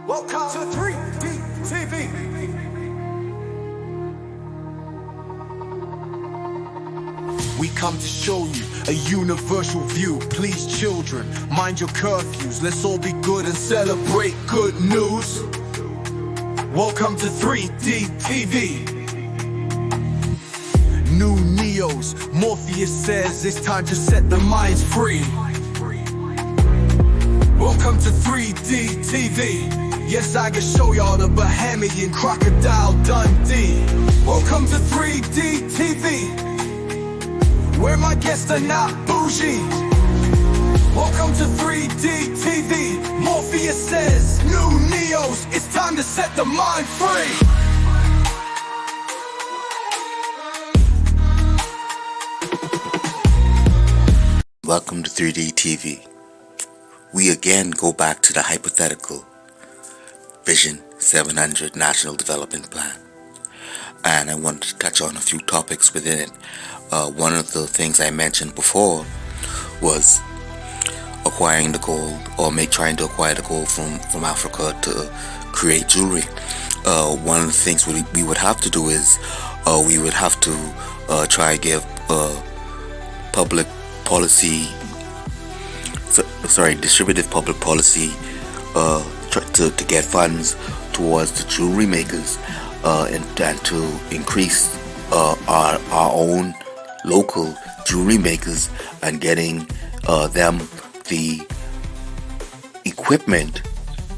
Welcome to 3D TV. We come to show you a universal view. Please, children, mind your curfews. Let's all be good and celebrate good news. Welcome to 3D TV. New Neos, Morpheus says it's time to set the minds free. Welcome to 3D TV. Yes, I can show y'all the Bahamian Crocodile Dundee. Welcome to 3D TV, where my guests are not bougie. Welcome to 3D TV. Morpheus says, new Neos, it's time to set the mind free. Welcome to 3D TV. We again go back to the hypothetical Vision 700 National Development Plan. And I wanted to touch on a few topics within it. One of the things I mentioned before was acquiring the gold, or trying to acquire the gold from Africa to create jewelry. One of the things we would have to do is we would have to try to give distributive public policy to get funds towards the jewelry makers and to increase our own local jewelry makers and getting them the equipment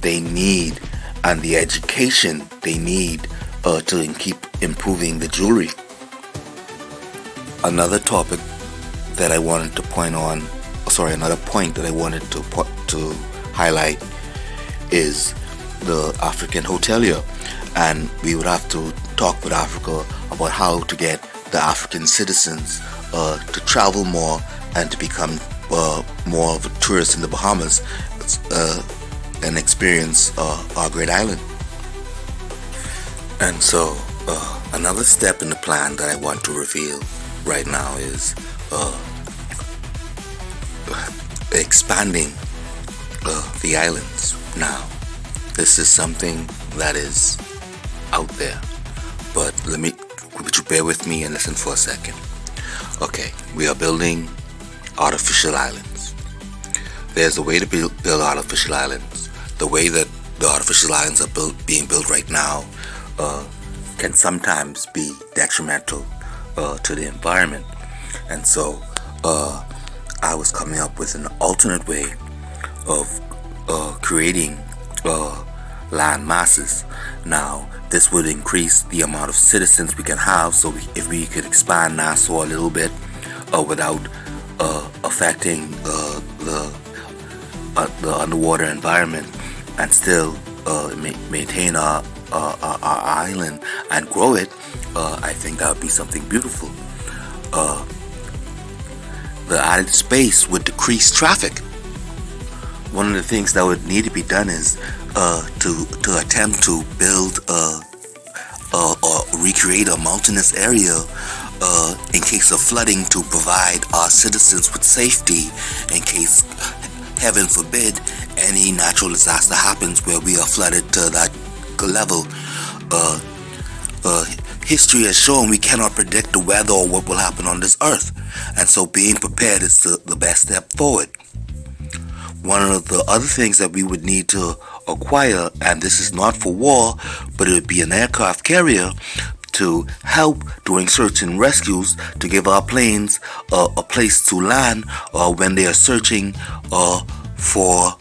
they need and the education they need to keep improving the jewelry. Another point that I wanted to highlight is the African hotelier, and we would have to talk with Africa about how to get the African citizens to travel more and to become more of a tourist in the Bahamas and experience our great island. And so another step in the plan that I want to reveal right now is expanding the islands. Now, this is something that is out there, but would you bear with me and listen for a second? Okay, we are building artificial islands. There's a way to build artificial islands. The way that the artificial islands are being built right now can sometimes be detrimental to the environment, and so I was coming up with an alternate way of creating land masses. Now, this would increase the amount of citizens we can have. So if we could expand Nassau a little bit without affecting the underwater environment, and still maintain our island and grow it, I think that would be something beautiful. The added space would decrease traffic. One of the things that would need to be done is to attempt to build or recreate a mountainous area in case of flooding, to provide our citizens with safety in case, heaven forbid, any natural disaster happens where we are flooded to that level. History has shown we cannot predict the weather or what will happen on this earth, and so being prepared is the best step forward. One of the other things that we would need to acquire, and this is not for war, but it would be an aircraft carrier to help during search and rescues, to give our planes a place to land when they are searching for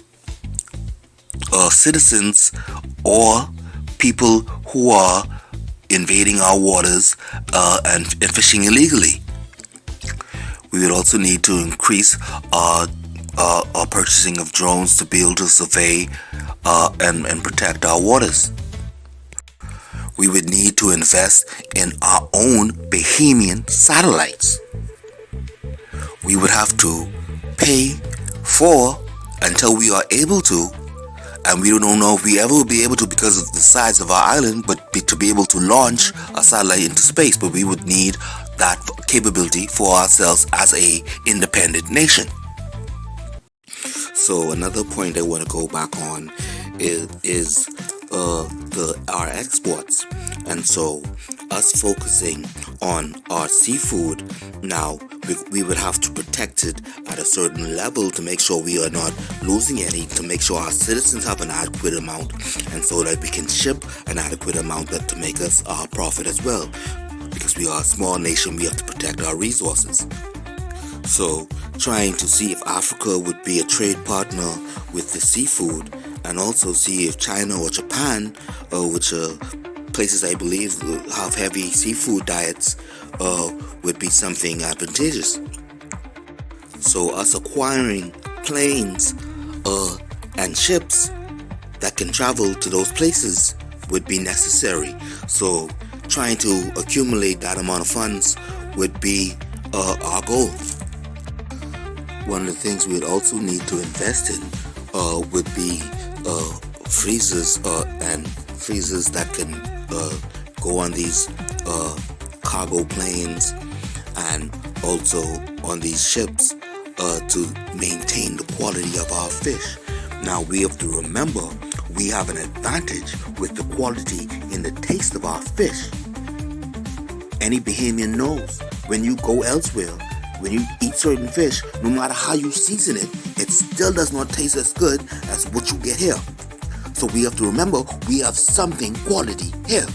citizens or people who are invading our waters and fishing illegally. We would also need to increase our purchasing of drones to be able to survey and protect our waters. We would need to invest in our own Bahamian satellites. We would have to pay for until we are able to, and we don't know if we ever will be able to because of the size of our island, but to be able to launch a satellite into space. But we would need that capability for ourselves as a independent nation. So another point I want to go back on is our exports. And so us focusing on our seafood now, we would have to protect it at a certain level to make sure we are not losing any, to make sure our citizens have an adequate amount, and so that we can ship an adequate amount that to make us our profit as well. Because we are a small nation, we have to protect our resources. So trying to see if Africa would be a trade partner with the seafood, and also see if China or Japan, which are places I believe have heavy seafood diets, would be something advantageous. So us acquiring planes and ships that can travel to those places would be necessary. So trying to accumulate that amount of funds would be our goal. One of the things we'd also need to invest in would be freezers and freezers that can go on these cargo planes and also on these ships to maintain the quality of our fish. Now we have to remember we have an advantage with the quality in the taste of our fish. Any Bahamian knows when you go elsewhere, when you eat certain fish, no matter how you season it, it still does not taste as good as what you get here. So we have to remember we have something quality here.